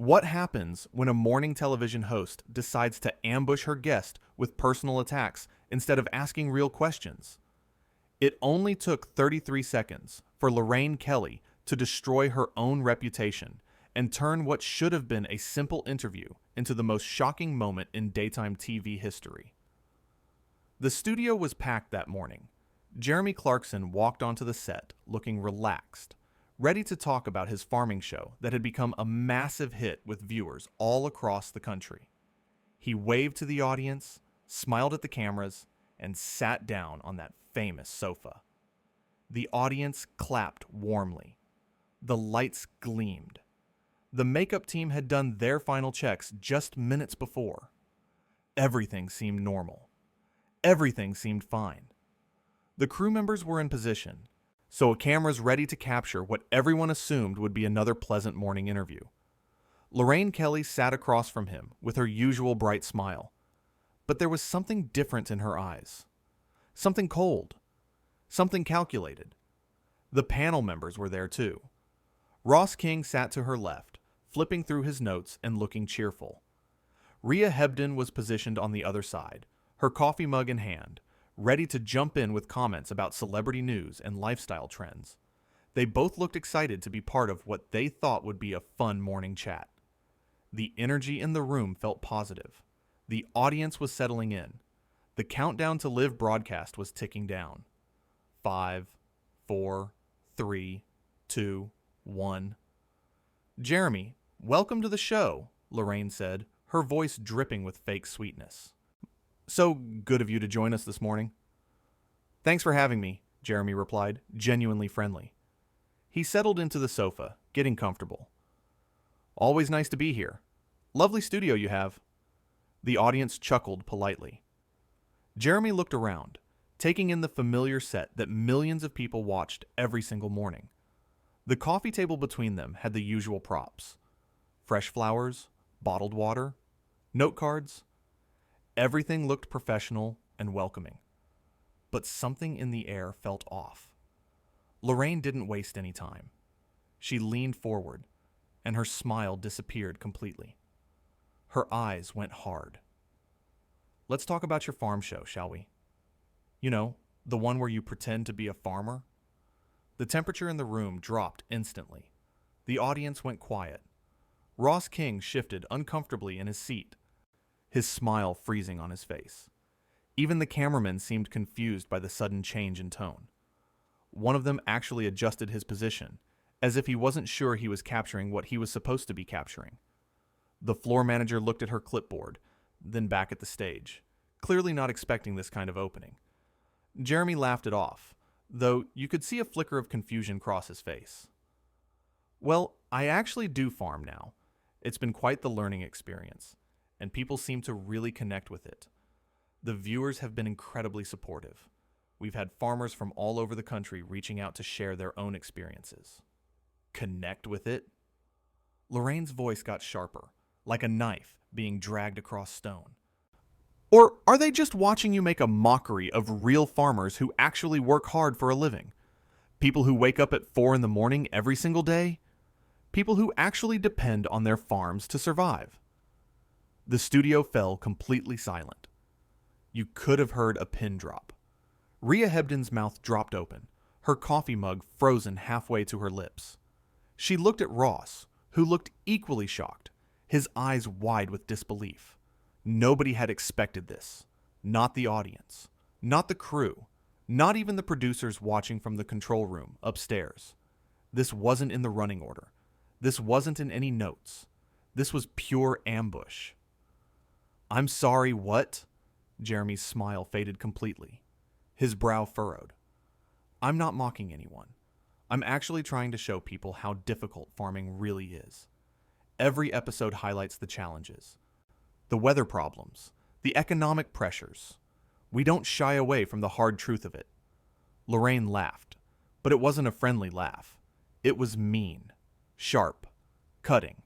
What happens when a morning television host decides to ambush her guest with personal attacks instead of asking real questions? It only took 33 seconds for Lorraine Kelly to destroy her own reputation and turn what should have been a simple interview into the most shocking moment in daytime TV history. The studio was packed that morning. Jeremy Clarkson walked onto the set looking relaxed, ready to talk about his farming show that had become a massive hit with viewers all across the country. He waved to the audience, smiled at the cameras, and sat down on that famous sofa. The audience clapped warmly. The lights gleamed. The makeup team had done their final checks just minutes before. Everything seemed normal. Everything seemed fine. The crew members were in position, so a camera's ready to capture what everyone assumed would be another pleasant morning interview. Lorraine Kelly sat across from him with her usual bright smile, but there was something different in her eyes. Something cold. Something calculated. The panel members were there too. Ross King sat to her left, flipping through his notes and looking cheerful. Rhea Hebden was positioned on the other side, her coffee mug in hand, ready to jump in with comments about celebrity news and lifestyle trends. They both looked excited to be part of what they thought would be a fun morning chat. The energy in the room felt positive. The audience was settling in. The countdown to live broadcast was ticking down. 5, 4, 3, 2, 1. Jeremy, welcome to the show, Lorraine said, her voice dripping with fake sweetness. So good of you to join us this morning. Thanks for having me, Jeremy replied, genuinely friendly. He settled into the sofa, getting comfortable. Always nice to be here. Lovely studio you have. The audience chuckled politely. Jeremy looked around, taking in the familiar set that millions of people watched every single morning. The coffee table between them had the usual props. Fresh flowers, bottled water, note cards. Everything looked professional and welcoming. But something in the air felt off. Lorraine didn't waste any time. She leaned forward, and her smile disappeared completely. Her eyes went hard. Let's talk about your farm show, shall we? You know, the one where you pretend to be a farmer? The temperature in the room dropped instantly. The audience went quiet. Ross King shifted uncomfortably in his seat, his smile freezing on his face. Even the cameramen seemed confused by the sudden change in tone. One of them actually adjusted his position, as if he wasn't sure he was capturing what he was supposed to be capturing. The floor manager looked at her clipboard, then back at the stage, clearly not expecting this kind of opening. Jeremy laughed it off, though you could see a flicker of confusion cross his face. Well, I actually do farm now. It's been quite the learning experience, and people seem to really connect with it. The viewers have been incredibly supportive. We've had farmers from all over the country reaching out to share their own experiences. Connect with it? Lorraine's voice got sharper, like a knife being dragged across stone. Or are they just watching you make a mockery of real farmers who actually work hard for a living? People who wake up at 4 in the morning every single day? People who actually depend on their farms to survive? The studio fell completely silent. You could have heard a pin drop. Rhea Hebden's mouth dropped open, her coffee mug frozen halfway to her lips. She looked at Ross, who looked equally shocked, his eyes wide with disbelief. Nobody had expected this. Not the audience. Not the crew. Not even the producers watching from the control room upstairs. This wasn't in the running order. This wasn't in any notes. This was pure ambush. I'm sorry, what? Jeremy's smile faded completely. His brow furrowed. I'm not mocking anyone. I'm actually trying to show people how difficult farming really is. Every episode highlights the challenges, the weather problems, the economic pressures. We don't shy away from the hard truth of it. Lorraine laughed, but it wasn't a friendly laugh. It was mean, sharp, cutting.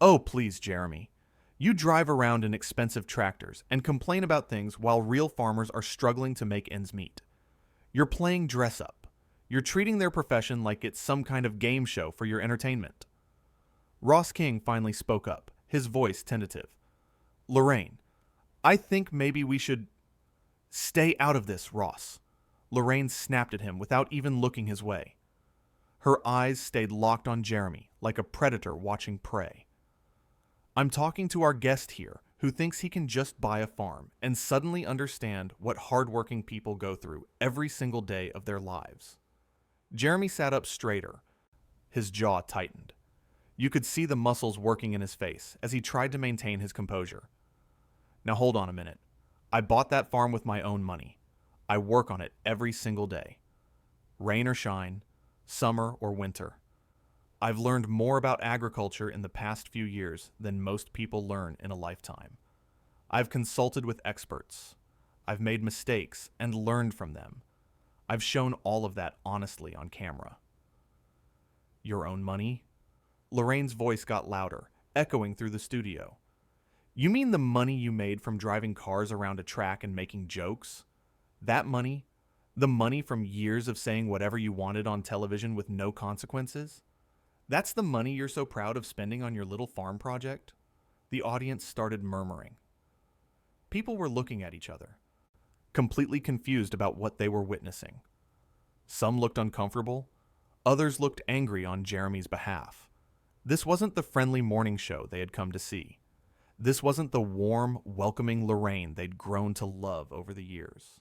Oh, please, Jeremy. You drive around in expensive tractors and complain about things while real farmers are struggling to make ends meet. You're playing dress up. You're treating their profession like it's some kind of game show for your entertainment. Ross King finally spoke up, his voice tentative. Lorraine, I think maybe we should stay out of this, Ross. Lorraine snapped at him without even looking his way. Her eyes stayed locked on Jeremy like a predator watching prey. I'm talking to our guest here who thinks he can just buy a farm and suddenly understand what hardworking people go through every single day of their lives. Jeremy sat up straighter. His jaw tightened. You could see the muscles working in his face as he tried to maintain his composure. Now hold on a minute. I bought that farm with my own money. I work on it every single day. Rain or shine, summer or winter. I've learned more about agriculture in the past few years than most people learn in a lifetime. I've consulted with experts. I've made mistakes and learned from them. I've shown all of that honestly on camera. Your own money? Lorraine's voice got louder, echoing through the studio. You mean the money you made from driving cars around a track and making jokes? That money? The money from years of saying whatever you wanted on television with no consequences? That's the money you're so proud of spending on your little farm project? The audience started murmuring. People were looking at each other, completely confused about what they were witnessing. Some looked uncomfortable, others looked angry on Jeremy's behalf. This wasn't the friendly morning show they had come to see. This wasn't the warm, welcoming Lorraine they'd grown to love over the years.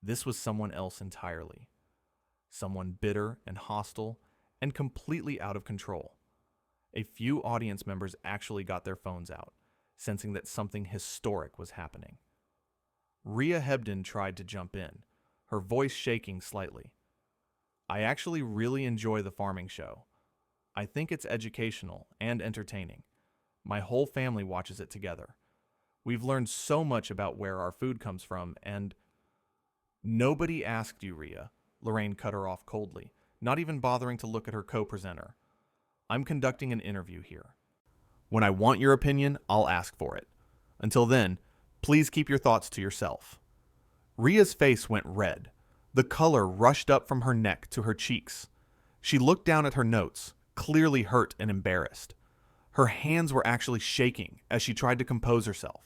This was someone else entirely. Someone bitter and hostile and completely out of control. A few audience members actually got their phones out, sensing that something historic was happening. Rhea Hebden tried to jump in, her voice shaking slightly. I actually really enjoy the farming show. I think it's educational and entertaining. My whole family watches it together. We've learned so much about where our food comes from, and nobody asked you, Rhea. Lorraine cut her off coldly, not even bothering to look at her co-presenter. I'm conducting an interview here. When I want your opinion, I'll ask for it. Until then, please keep your thoughts to yourself. Rhea's face went red. The color rushed up from her neck to her cheeks. She looked down at her notes, clearly hurt and embarrassed. Her hands were actually shaking as she tried to compose herself.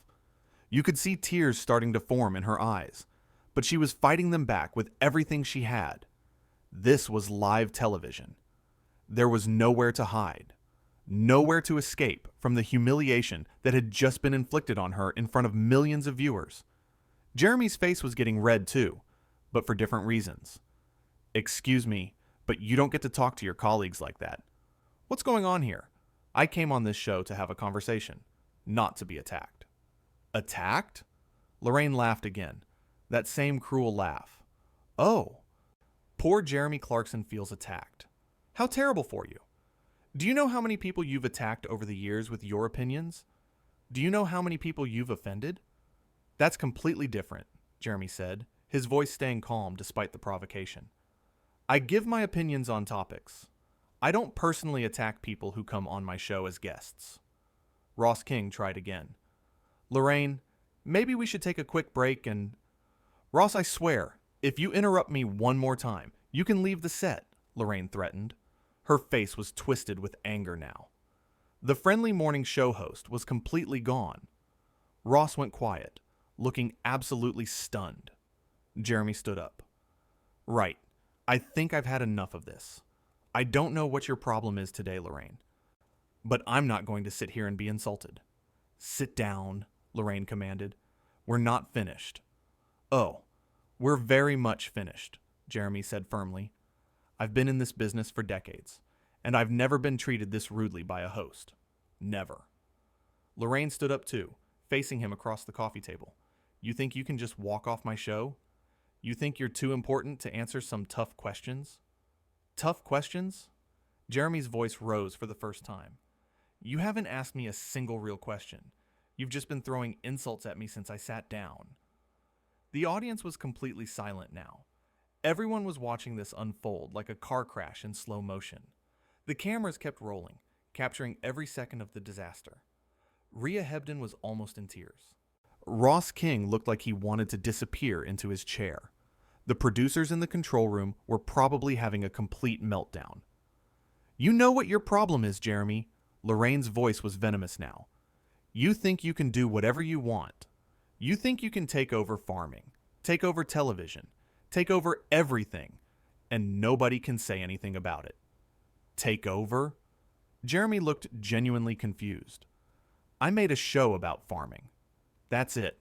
You could see tears starting to form in her eyes, but she was fighting them back with everything she had. This was live television. There was nowhere to hide, nowhere to escape from the humiliation that had just been inflicted on her in front of millions of viewers. Jeremy's face was getting red too, but for different reasons. Excuse me, but you don't get to talk to your colleagues like that. What's going on here? I came on this show to have a conversation, not to be attacked. Attacked? Lorraine laughed again, that same cruel laugh. Oh, poor Jeremy Clarkson feels attacked. How terrible for you. Do you know how many people you've attacked over the years with your opinions? Do you know how many people you've offended? That's completely different, Jeremy said, his voice staying calm despite the provocation. I give my opinions on topics. I don't personally attack people who come on my show as guests. Ross King tried again. Lorraine, maybe we should take a quick break and... Ross, I swear, if you interrupt me one more time, you can leave the set, Lorraine threatened. Her face was twisted with anger now. The friendly morning show host was completely gone. Ross went quiet, looking absolutely stunned. Jeremy stood up. Right, I think I've had enough of this. I don't know what your problem is today, Lorraine, but I'm not going to sit here and be insulted. Sit down, Lorraine commanded. We're not finished. Oh, we're very much finished, Jeremy said firmly. I've been in this business for decades, and I've never been treated this rudely by a host. Never. Lorraine stood up too, facing him across the coffee table. You think you can just walk off my show? You think you're too important to answer some tough questions? Tough questions? Jeremy's voice rose for the first time. You haven't asked me a single real question. You've just been throwing insults at me since I sat down. The audience was completely silent now. Everyone was watching this unfold like a car crash in slow motion. The cameras kept rolling, capturing every second of the disaster. Rhea Hebden was almost in tears. Ross King looked like he wanted to disappear into his chair. The producers in the control room were probably having a complete meltdown. You know what your problem is, Jeremy, Lorraine's voice was venomous now. You think you can do whatever you want. You think you can take over farming, take over television, take over everything, and nobody can say anything about it. Take over? Jeremy looked genuinely confused. I made a show about farming. That's it.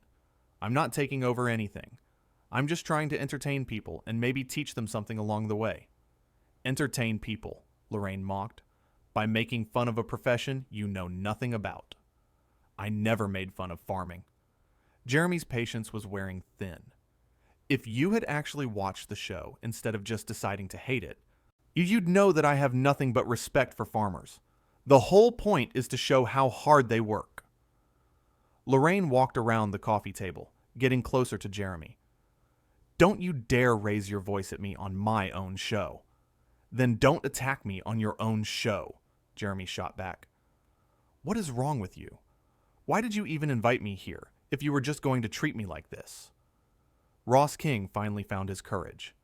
I'm not taking over anything. I'm just trying to entertain people and maybe teach them something along the way. Entertain people, Lorraine mocked, by making fun of a profession you know nothing about. I never made fun of farming. Jeremy's patience was wearing thin. If you had actually watched the show instead of just deciding to hate it, you'd know that I have nothing but respect for farmers. The whole point is to show how hard they work. Lorraine walked around the coffee table, getting closer to Jeremy. Don't you dare raise your voice at me on my own show. Then don't attack me on your own show, Jeremy shot back. What is wrong with you? Why did you even invite me here if you were just going to treat me like this? Ross King finally found his courage.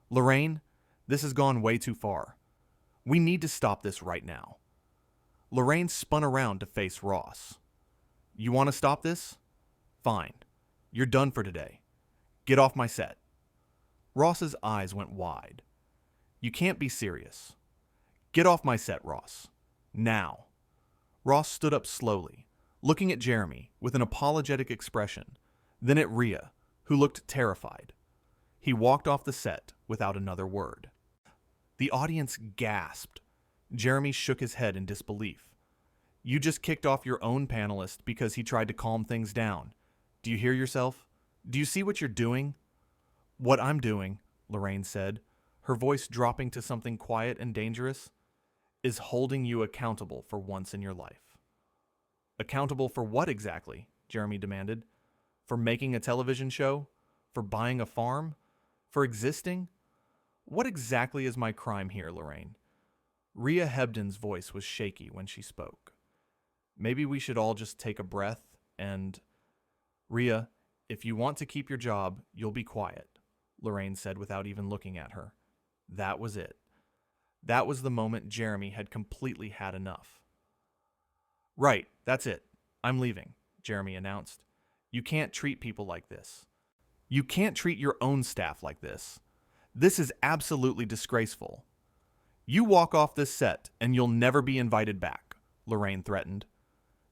Lorraine, this has gone way too far. We need to stop this right now. Lorraine spun around to face Ross. You want to stop this? Fine. You're done for today. Get off my set. Ross's eyes went wide. You can't be serious. Get off my set, Ross. Now. Ross stood up slowly, looking at Jeremy with an apologetic expression, then at Rhea, who looked terrified. He walked off the set without another word. The audience gasped. Jeremy shook his head in disbelief. You just kicked off your own panelist because he tried to calm things down. Do you hear yourself? Do you see what you're doing? What I'm doing, Lorraine said, her voice dropping to something quiet and dangerous, is holding you accountable for once in your life. Accountable for what exactly? Jeremy demanded. For making a television show? For buying a farm? For existing? What exactly is my crime here, Lorraine? Rhea Hebden's voice was shaky when she spoke. Maybe we should all just take a breath and... Rhea, if you want to keep your job, you'll be quiet, Lorraine said without even looking at her. That was it. That was the moment Jeremy had completely had enough. Right, that's it. I'm leaving, Jeremy announced. You can't treat people like this. You can't treat your own staff like this. This is absolutely disgraceful. You walk off this set and you'll never be invited back, Lorraine threatened.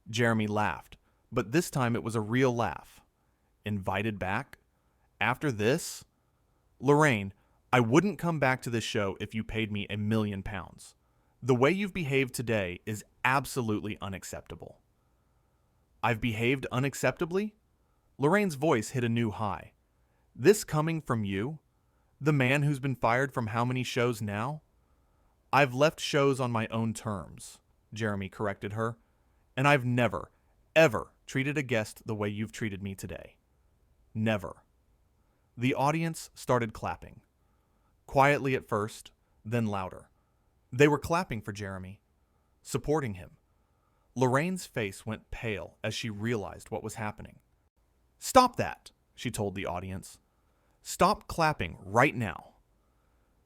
Jeremy laughed, but this time it was a real laugh. Invited back? After this? Lorraine, I wouldn't come back to this show if you paid me £1 million. The way you've behaved today is absolutely unacceptable. I've behaved unacceptably? Lorraine's voice hit a new high. This coming from you? The man who's been fired from how many shows now? I've left shows on my own terms, Jeremy corrected her, and I've never, ever treated a guest the way you've treated me today. Never. The audience started clapping. Quietly at first, then louder. They were clapping for Jeremy, supporting him. Lorraine's face went pale as she realized what was happening. Stop that, she told the audience. Stop clapping right now.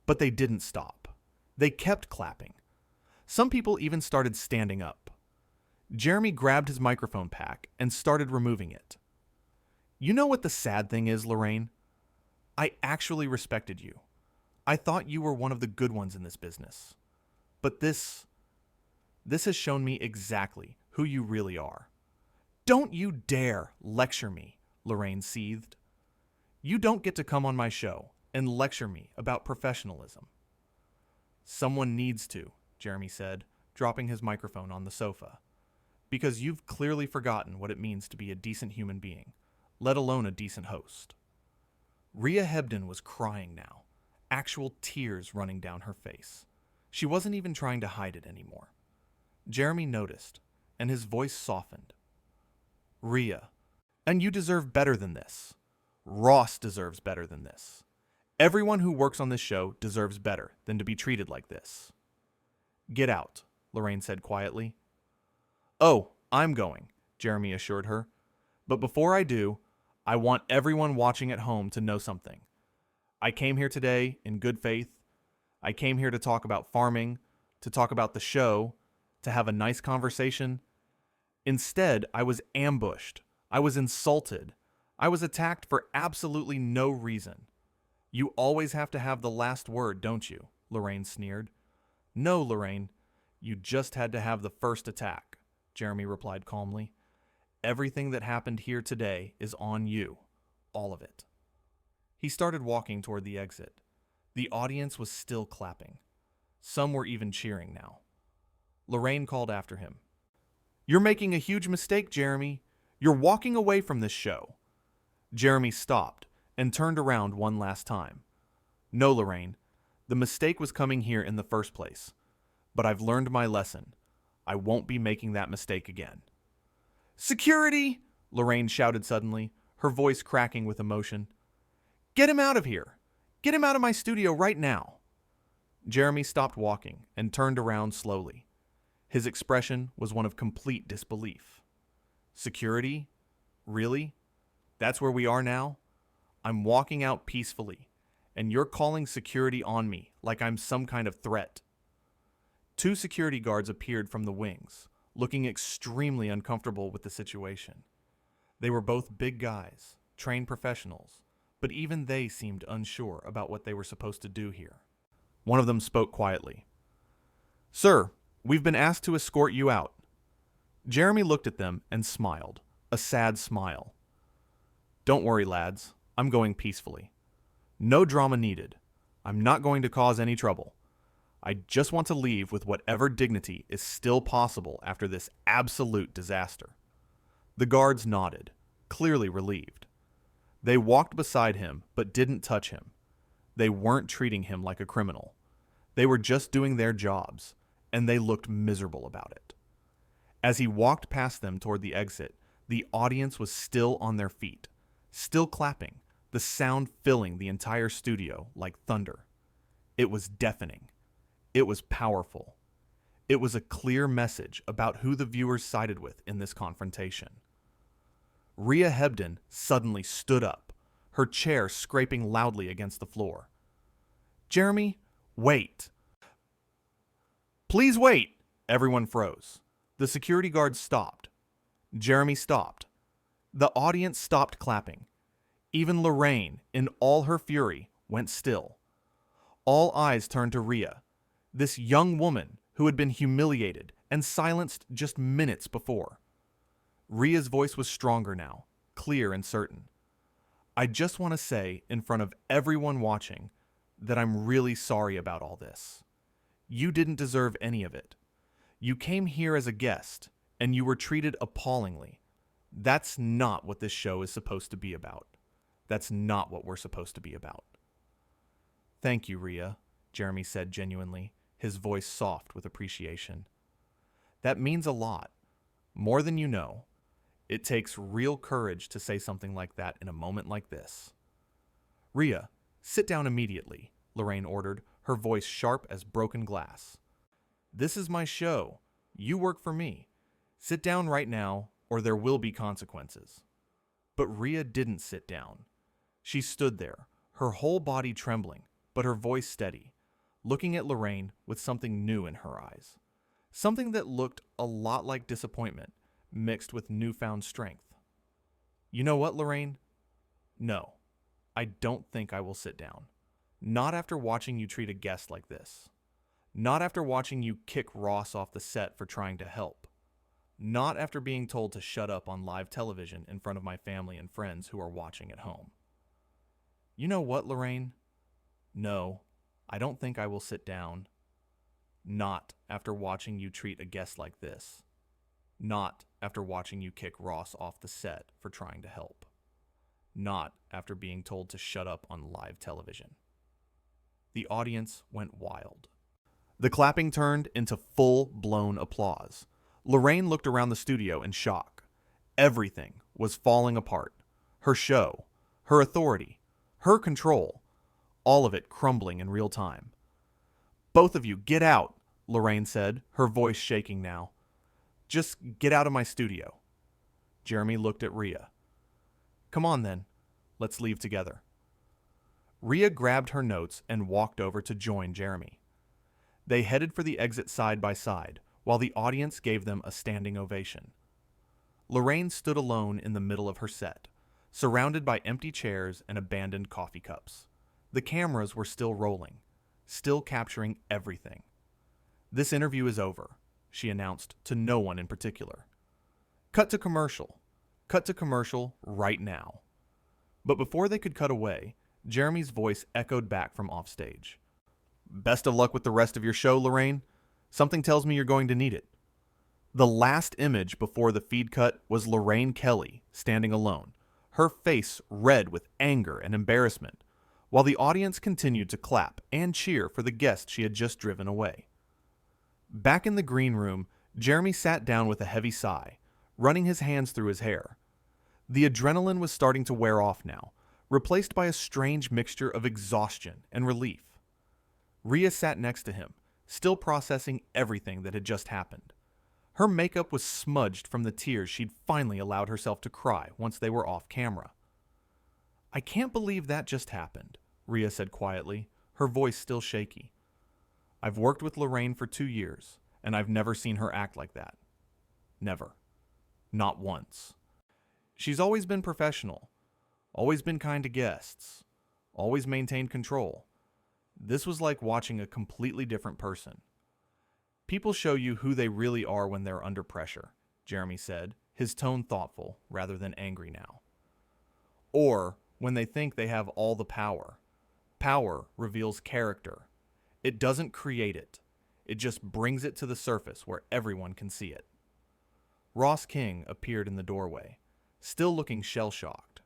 But they didn't stop. They kept clapping. Some people even started standing up. Jeremy grabbed his microphone pack and started removing it. You know what the sad thing is, Lorraine? I actually respected you. I thought you were one of the good ones in this business. But this has shown me exactly who you really are. Don't you dare lecture me, Lorraine seethed. You don't get to come on my show and lecture me about professionalism. Someone needs to, Jeremy said, dropping his microphone on the sofa. Because you've clearly forgotten what it means to be a decent human being, let alone a decent host. Rhea Hebden was crying now, actual tears running down her face. She wasn't even trying to hide it anymore. Jeremy noticed, and his voice softened. Rhea, and you deserve better than this. Ross deserves better than this. Everyone who works on this show deserves better than to be treated like this. Get out, Lorraine said quietly. Oh, I'm going, Jeremy assured her. But before I do, I want everyone watching at home to know something. I came here today in good faith. I came here to talk about farming, to talk about the show, to have a nice conversation. Instead, I was ambushed. I was insulted. I was attacked for absolutely no reason. You always have to have the last word, don't you? Lorraine sneered. No, Lorraine. You just had to have the first attack, Jeremy replied calmly. Everything that happened here today is on you. All of it. He started walking toward the exit. The audience was still clapping. Some were even cheering now. Lorraine called after him. You're making a huge mistake, Jeremy. You're walking away from this show. Jeremy stopped and turned around one last time. No, Lorraine. The mistake was coming here in the first place. But I've learned my lesson. I won't be making that mistake again. Security! Lorraine shouted suddenly, her voice cracking with emotion. Get him out of here! Get him out of my studio right now! Jeremy stopped walking and turned around slowly. His expression was one of complete disbelief. Security? Really? That's where we are now? I'm walking out peacefully, and you're calling security on me like I'm some kind of threat. 2 security guards appeared from the wings, looking extremely uncomfortable with the situation. They were both big guys, trained professionals, but even they seemed unsure about what they were supposed to do here. One of them spoke quietly. Sir, we've been asked to escort you out. Jeremy looked at them and smiled, a sad smile. Don't worry, lads. I'm going peacefully. No drama needed. I'm not going to cause any trouble. I just want to leave with whatever dignity is still possible after this absolute disaster. The guards nodded, clearly relieved. They walked beside him but didn't touch him. They weren't treating him like a criminal. They were just doing their jobs, and they looked miserable about it. As he walked past them toward the exit, the audience was still on their feet, still clapping, the sound filling the entire studio like thunder. It was deafening. It was powerful. It was a clear message about who the viewers sided with in this confrontation. Rhea Hebden suddenly stood up, her chair scraping loudly against the floor. Jeremy, wait. Please wait! Everyone froze. The security guards stopped. Jeremy stopped. The audience stopped clapping. Even Lorraine, in all her fury, went still. All eyes turned to Rhea, this young woman who had been humiliated and silenced just minutes before. Rhea's voice was stronger now, clear and certain. I just want to say, in front of everyone watching, that I'm really sorry about all this. You didn't deserve any of it. You came here as a guest, and you were treated appallingly. That's not what this show is supposed to be about. That's not what we're supposed to be about. Thank you, Rhea, Jeremy said genuinely, his voice soft with appreciation. That means a lot. More than you know. It takes real courage to say something like that in a moment like this. Rhea, sit down immediately, Lorraine ordered, her voice sharp as broken glass. This is my show. You work for me. Sit down right now, or there will be consequences. But Rhea didn't sit down. She stood there, her whole body trembling, but her voice steady, looking at Lorraine with something new in her eyes. Something that looked a lot like disappointment, mixed with newfound strength. You know what, Lorraine? No, I don't think I will sit down. Not after watching you treat a guest like this. Not after watching you kick Ross off the set for trying to help. Not after being told to shut up on live television in front of my family and friends who are watching at home. You know what, Lorraine? No, I don't think I will sit down. Not after watching you treat a guest like this. Not after watching you kick Ross off the set for trying to help. Not after being told to shut up on live television. The audience went wild. The clapping turned into full-blown applause. Lorraine looked around the studio in shock. Everything was falling apart. Her show, her authority, her control, all of it crumbling in real time. Both of you, get out, Lorraine said, her voice shaking now. Just get out of my studio. Jeremy looked at Rhea. Come on then, let's leave together. Rhea grabbed her notes and walked over to join Jeremy. They headed for the exit side by side, while the audience gave them a standing ovation. Lorraine stood alone in the middle of her set, surrounded by empty chairs and abandoned coffee cups. The cameras were still rolling, still capturing everything. "This interview is over," she announced to no one in particular. "Cut to commercial. Cut to commercial right now." But before they could cut away, Jeremy's voice echoed back from offstage. "Best of luck with the rest of your show, Lorraine. Something tells me you're going to need it." The last image before the feed cut was Lorraine Kelly standing alone, her face red with anger and embarrassment, while the audience continued to clap and cheer for the guest she had just driven away. Back in the green room, Jeremy sat down with a heavy sigh, running his hands through his hair. The adrenaline was starting to wear off now, replaced by a strange mixture of exhaustion and relief. Rhea sat next to him, still processing everything that had just happened. Her makeup was smudged from the tears she'd finally allowed herself to cry once they were off camera. "I can't believe that just happened," Rhea said quietly, her voice still shaky. "I've worked with Lorraine for 2 years, and I've never seen her act like that. Never. Not once. She's always been professional, always been kind to guests, always maintained control. This was like watching a completely different person." "People show you who they really are when they're under pressure," Jeremy said, his tone thoughtful rather than angry now. "Or when they think they have all the power. Power reveals character. It doesn't create it. It just brings it to the surface where everyone can see it." Ross King appeared in the doorway, still looking shell-shocked.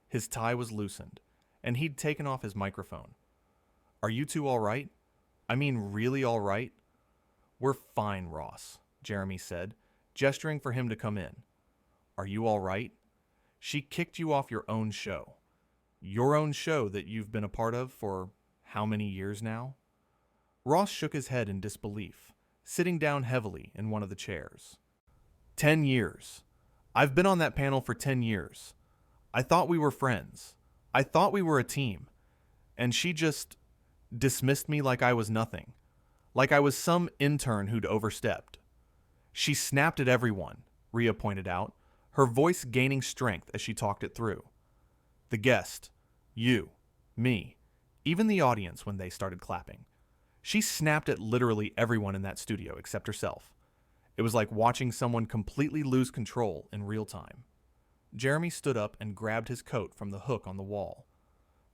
His tie was loosened, and he'd taken off his microphone. "Are you two all right? I mean, really all right?" "We're fine, Ross," Jeremy said, gesturing for him to come in. "Are you all right? She kicked you off your own show. Your own show that you've been a part of for how many years now?" Ross shook his head in disbelief, sitting down heavily in one of the chairs. 10 years. I've been on that panel for 10 years. I thought we were friends. I thought we were a team. And she just dismissed me like I was nothing. Like I was some intern who'd overstepped. She snapped at everyone," Rhea pointed out, her voice gaining strength as she talked it through. "The guest, you, me, even the audience when they started clapping. She snapped at literally everyone in that studio except herself. It was like watching someone completely lose control in real time." Jeremy stood up and grabbed his coat from the hook on the wall.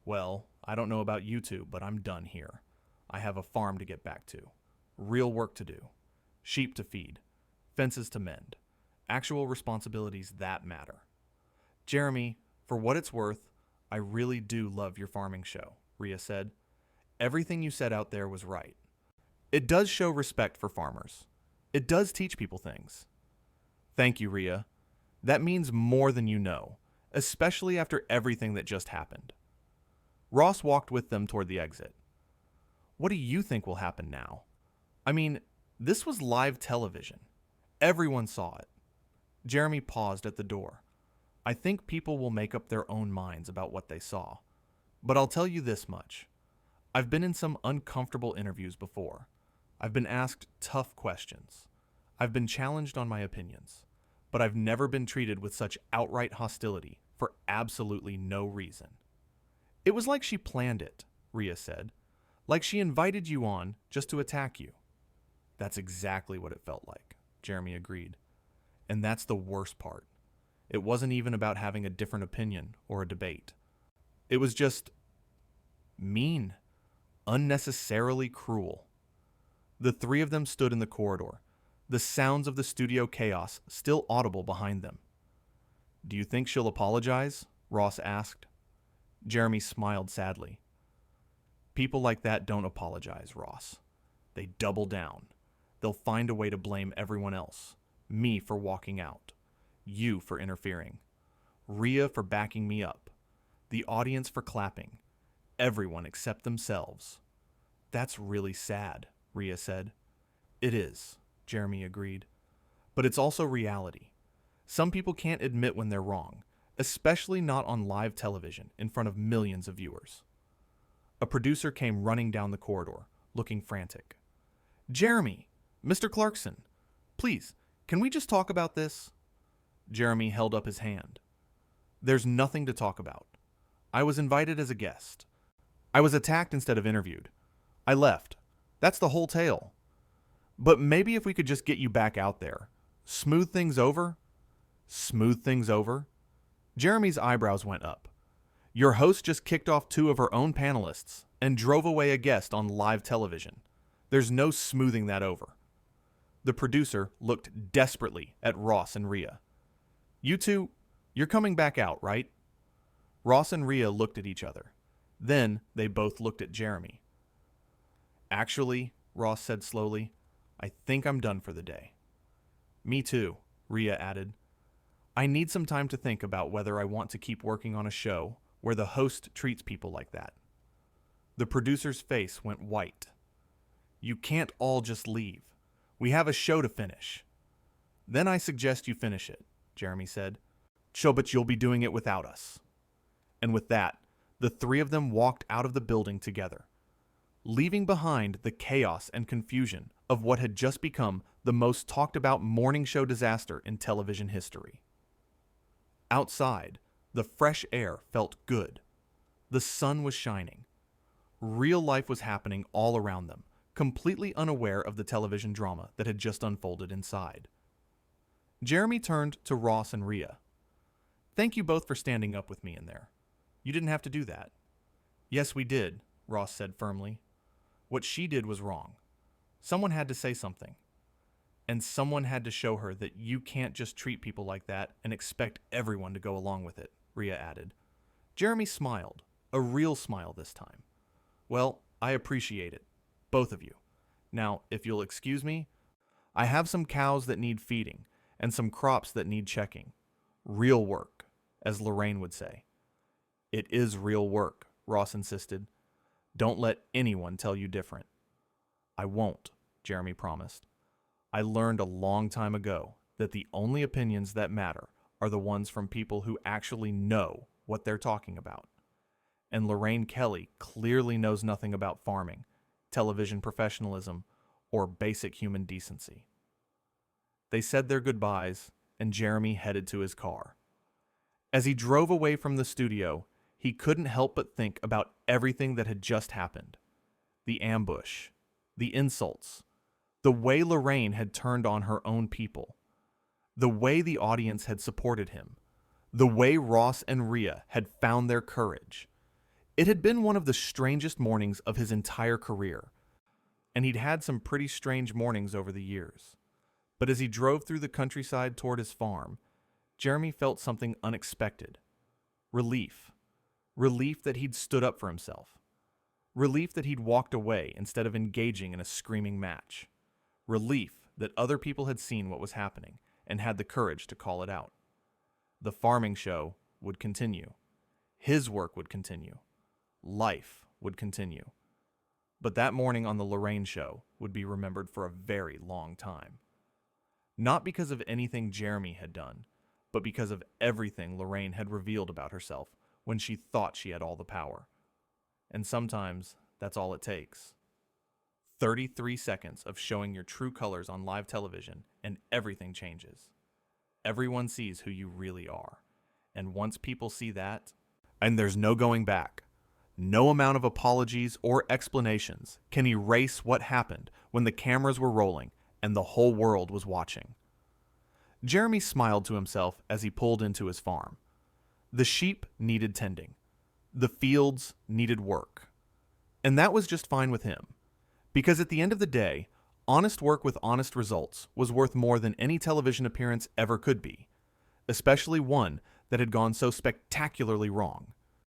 "Well, I don't know about you two, but I'm done here. I have a farm to get back to. Real work to do. Sheep to feed. Fences to mend. Actual responsibilities that matter." "Jeremy, for what it's worth, I really do love your farming show," Rhea said. "Everything you said out there was right. It does show respect for farmers. It does teach people things." "Thank you, Rhea. That means more than you know, especially after everything that just happened." Ross walked with them toward the exit. "What do you think will happen now? I mean, this was live television. Everyone saw it." Jeremy paused at the door. "I think people will make up their own minds about what they saw. But I'll tell you this much. I've been in some uncomfortable interviews before. I've been asked tough questions. I've been challenged on my opinions. But I've never been treated with such outright hostility for absolutely no reason." "It was like she planned it," Rhea said. "Like she invited you on just to attack you." "That's exactly what it felt like," Jeremy agreed. "And that's the worst part. It wasn't even about having a different opinion or a debate. It was just mean, unnecessarily cruel." The three of them stood in the corridor, the sounds of the studio chaos still audible behind them. "Do you think she'll apologize?" Ross asked. Jeremy smiled sadly. "People like that don't apologize, Ross. They double down. They'll find a way to blame everyone else. Me for walking out. You for interfering. Rhea for backing me up. The audience for clapping. Everyone except themselves." "That's really sad," Rhea said. "It is," Jeremy agreed. "But it's also reality. Some people can't admit when they're wrong, especially not on live television in front of millions of viewers." A producer came running down the corridor, looking frantic. "Jeremy! Mr. Clarkson! Please, can we just talk about this? Jeremy held up his hand. There's nothing to talk about. I was invited as a guest. I was attacked instead of interviewed. I left. That's the whole tale. But maybe if we could just get you back out there. Smooth things over? Smooth things over? Jeremy's eyebrows went up. Your host just kicked off 2 of her own panelists and drove away a guest on live television. There's no smoothing that over. The producer looked desperately at Ross and Rhea. You two, you're coming back out, right? Ross and Rhea looked at each other. Then they both looked at Jeremy. Actually, Ross said slowly, I think I'm done for the day. Me too, Rhea added. I need some time to think about whether I want to keep working on a show where the host treats people like that. The producer's face went white. You can't all just leave. We have a show to finish. Then I suggest you finish it, Jeremy said. But you'll be doing it without us. And with that, the 3 of them walked out of the building together, leaving behind the chaos and confusion of what had just become the most talked about morning show disaster in television history. Outside, the fresh air felt good. The sun was shining. Real life was happening all around them, completely unaware of the television drama that had just unfolded inside. Jeremy turned to Ross and Rhea. Thank you both for standing up with me in there. You didn't have to do that. Yes, we did, Ross said firmly. What she did was wrong. Someone had to say something. And someone had to show her that you can't just treat people like that and expect everyone to go along with it, Rhea added. Jeremy smiled, a real smile this time. Well, I appreciate it, both of you. Now, if you'll excuse me, I have some cows that need feeding and some crops that need checking. Real work, as Lorraine would say. It is real work, Ross insisted. Don't let anyone tell you different. I won't, Jeremy promised. I learned a long time ago that the only opinions that matter are the ones from people who actually know what they're talking about. And Lorraine Kelly clearly knows nothing about farming, television professionalism, or basic human decency. They said their goodbyes, and Jeremy headed to his car. As he drove away from the studio, he couldn't help but think about everything that had just happened. The ambush, the insults, the way Lorraine had turned on her own people, the way the audience had supported him, the way Ross and Rhea had found their courage. It had been one of the strangest mornings of his entire career, and he'd had some pretty strange mornings over the years. But as he drove through the countryside toward his farm, Jeremy felt something unexpected. Relief. Relief that he'd stood up for himself. Relief that he'd walked away instead of engaging in a screaming match. Relief that other people had seen what was happening and had the courage to call it out. The farming show would continue. His work would continue. Life would continue. But that morning on the Lorraine show would be remembered for a very long time. Not because of anything Jeremy had done, but because of everything Lorraine had revealed about herself when she thought she had all the power. And sometimes that's all it takes. 33 seconds of showing your true colors on live television and everything changes. Everyone sees who you really are. And once people see that, and there's no going back, no amount of apologies or explanations can erase what happened when the cameras were rolling and the whole world was watching. Jeremy smiled to himself as he pulled into his farm. The sheep needed tending. The fields needed work. And that was just fine with him. Because at the end of the day, honest work with honest results was worth more than any television appearance ever could be, especially one that had gone so spectacularly wrong.